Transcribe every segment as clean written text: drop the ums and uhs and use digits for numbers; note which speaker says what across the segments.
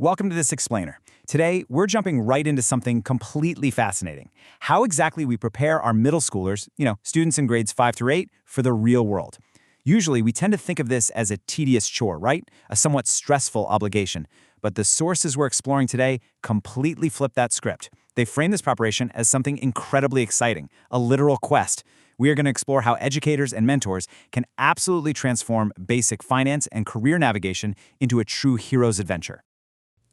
Speaker 1: Welcome to this explainer. Today, we're jumping right into something completely fascinating. How exactly we prepare our middle schoolers, students in grades 5 through 8, for the real world. Usually, we tend to think of this as a tedious chore, right? A somewhat stressful obligation. But the sources we're exploring today completely flip that script. They frame this preparation as something incredibly exciting, a literal quest. We are going to explore how educators and mentors can absolutely transform basic finance and career navigation into a true hero's adventure.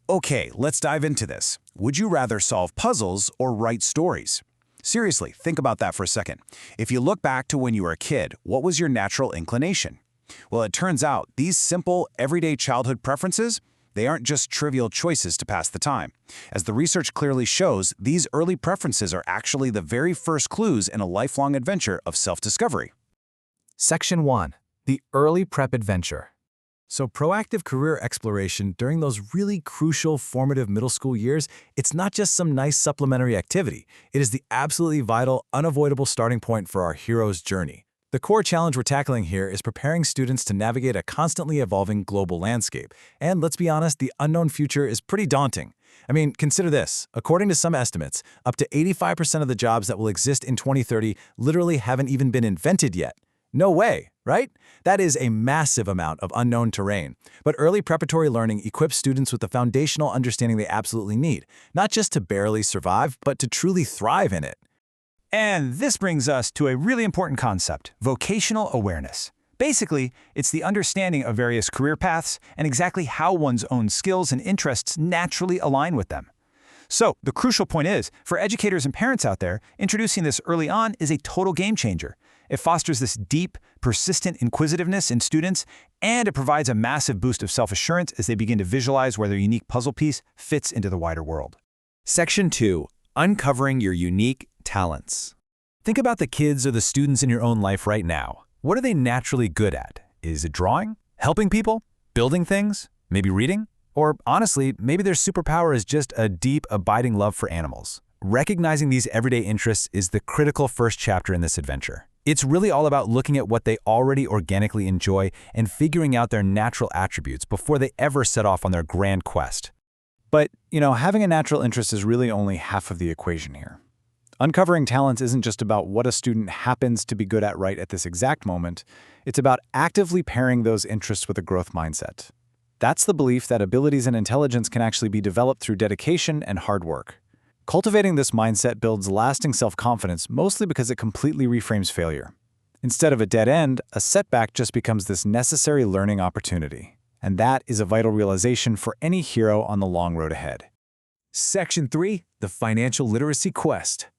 Speaker 2: Okay, let's dive into this. Would you rather solve puzzles or write stories? Seriously, think about that for a second. If you look back to when you were a kid, what was your natural inclination? Well, it turns out these simple, everyday childhood preferences, they aren't just trivial choices to pass the time. As the research clearly shows, these early preferences are actually the very first clues in a lifelong adventure of self-discovery.
Speaker 3: Section 1. The Early Prep Adventure. So proactive career exploration during those really crucial formative middle school years, it's not just some nice supplementary activity. It is the absolutely vital, unavoidable starting point for our hero's journey. The core challenge we're tackling here is preparing students to navigate a constantly evolving global landscape. And let's be honest, the unknown future is pretty daunting. I mean, consider this. According to some estimates, up to 85% of the jobs that will exist in 2030 literally haven't even been invented yet. No way, right? That is a massive amount of unknown terrain. But early preparatory learning equips students with the foundational understanding they absolutely need, not just to barely survive, but to truly thrive in it.
Speaker 1: And this brings us to a really important concept, vocational awareness. Basically, it's the understanding of various career paths and exactly how one's own skills and interests naturally align with them. So, the crucial point is, for educators and parents out there, introducing this early on is a total game changer. It fosters this deep, persistent inquisitiveness in students, and it provides a massive boost of self-assurance as they begin to visualize where their unique puzzle piece fits into the wider world.
Speaker 3: Section 2. Uncovering your unique talents. Think about the kids or the students in your own life right now. What are they naturally good at? Is it drawing? Helping people? Building things? Maybe reading? Or honestly, maybe their superpower is just a deep, abiding love for animals. Recognizing these everyday interests is the critical first chapter in this adventure. It's really all about looking at what they already organically enjoy and figuring out their natural attributes before they ever set off on their grand quest.
Speaker 1: But, having a natural interest is really only half of the equation here. Uncovering talents isn't just about what a student happens to be good at right at this exact moment. It's about actively pairing those interests with a growth mindset. That's the belief that abilities and intelligence can actually be developed through dedication and hard work. Cultivating this mindset builds lasting self-confidence mostly because it completely reframes failure. Instead of a dead end, a setback just becomes this necessary learning opportunity. And that is a vital realization for any hero on the long road ahead.
Speaker 3: Section 3. The Financial Literacy Quest.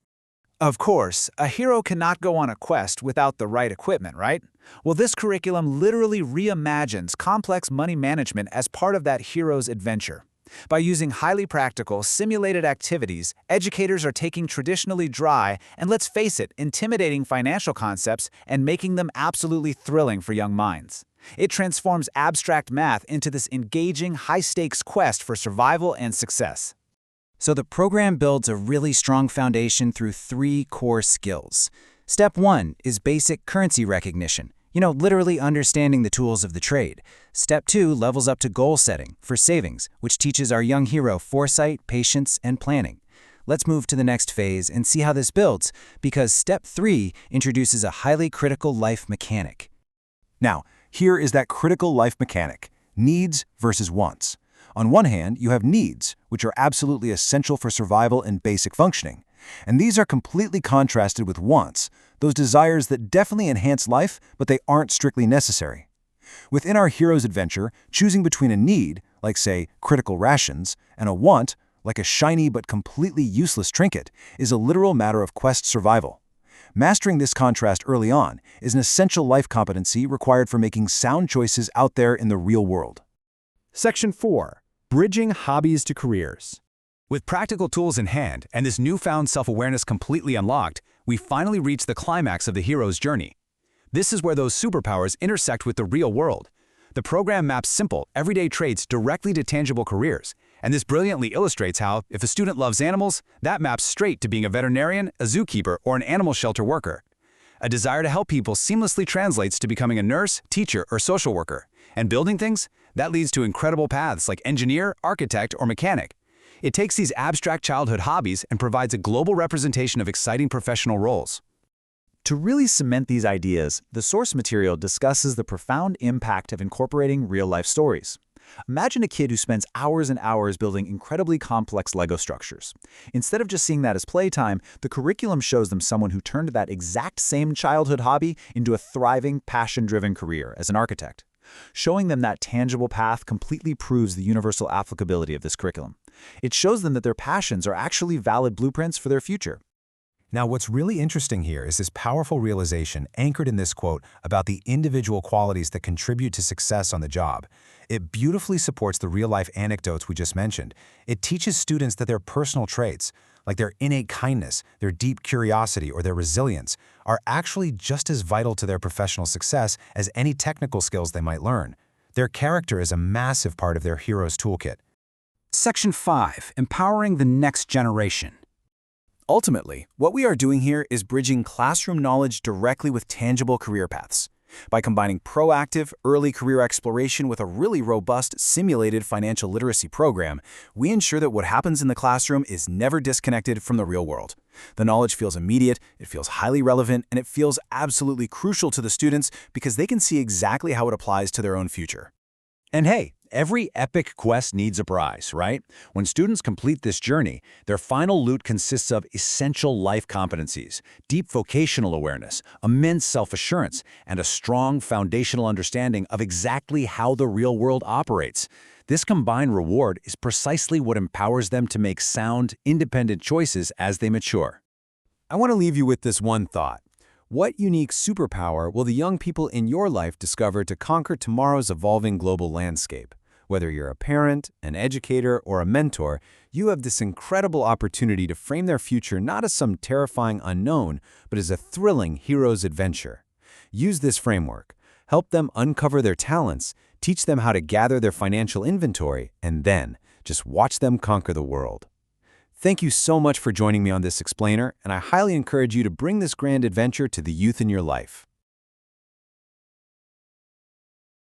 Speaker 4: Of course, a hero cannot go on a quest without the right equipment, right? Well, this curriculum literally reimagines complex money management as part of that hero's adventure. By using highly practical, simulated activities, educators are taking traditionally dry and, let's face it, intimidating financial concepts and making them absolutely thrilling for young minds. It transforms abstract math into this engaging, high-stakes quest for survival and success.
Speaker 5: So the program builds a really strong foundation through 3 core skills. Step 1 is basic currency recognition, literally understanding the tools of the trade. Step 2 levels up to goal setting for savings, which teaches our young hero foresight, patience, and planning. Let's move to the next phase and see how this builds, because Step 3 introduces a highly critical life mechanic.
Speaker 2: Now, here is that critical life mechanic, needs versus wants. On one hand, you have needs, which are absolutely essential for survival and basic functioning. And these are completely contrasted with wants, those desires that definitely enhance life, but they aren't strictly necessary. Within our hero's adventure, choosing between a need, like say, critical rations, and a want, like a shiny but completely useless trinket, is a literal matter of quest survival. Mastering this contrast early on is an essential life competency required for making sound choices out there in the real world.
Speaker 3: Section 4. Bridging hobbies to careers.
Speaker 6: With practical tools in hand and this newfound self-awareness completely unlocked, we finally reach the climax of the hero's journey. This is where those superpowers intersect with the real world. The program maps simple, everyday traits directly to tangible careers, and this brilliantly illustrates how, if a student loves animals, that maps straight to being a veterinarian, a zookeeper, or an animal shelter worker. A desire to help people seamlessly translates to becoming a nurse, teacher, or social worker. And building things? That leads to incredible paths like engineer, architect, or mechanic. It takes these abstract childhood hobbies and provides a global representation of exciting professional roles.
Speaker 1: To really cement these ideas, the source material discusses the profound impact of incorporating real-life stories. Imagine a kid who spends hours and hours building incredibly complex Lego structures. Instead of just seeing that as playtime, the curriculum shows them someone who turned that exact same childhood hobby into a thriving, passion-driven career as an architect. Showing them that tangible path completely proves the universal applicability of this curriculum. It shows them that their passions are actually valid blueprints for their future.
Speaker 2: Now, what's really interesting here is this powerful realization anchored in this quote about the individual qualities that contribute to success on the job. It beautifully supports the real-life anecdotes we just mentioned. It teaches students that their personal traits, like their innate kindness, their deep curiosity, or their resilience, are actually just as vital to their professional success as any technical skills they might learn. Their character is a massive part of their hero's toolkit.
Speaker 5: Section 5. Empowering the next generation.
Speaker 3: Ultimately, what we are doing here is bridging classroom knowledge directly with tangible career paths. By combining proactive, early career exploration with a really robust, simulated financial literacy program, we ensure that what happens in the classroom is never disconnected from the real world. The knowledge feels immediate, it feels highly relevant, and it feels absolutely crucial to the students because they can see exactly how it applies to their own future.
Speaker 6: And hey, every epic quest needs a prize, right? When students complete this journey, their final loot consists of essential life competencies, deep vocational awareness, immense self-assurance, and a strong foundational understanding of exactly how the real world operates. This combined reward is precisely what empowers them to make sound, independent choices as they mature.
Speaker 3: I want to leave you with this one thought. What unique superpower will the young people in your life discover to conquer tomorrow's evolving global landscape? Whether you're a parent, an educator, or a mentor, you have this incredible opportunity to frame their future not as some terrifying unknown, but as a thrilling hero's adventure. Use this framework. Help them uncover their talents, teach them how to gather their financial inventory, and then just watch them conquer the world. Thank you so much for joining me on this explainer, and I highly encourage you to bring this grand adventure to the youth in your life.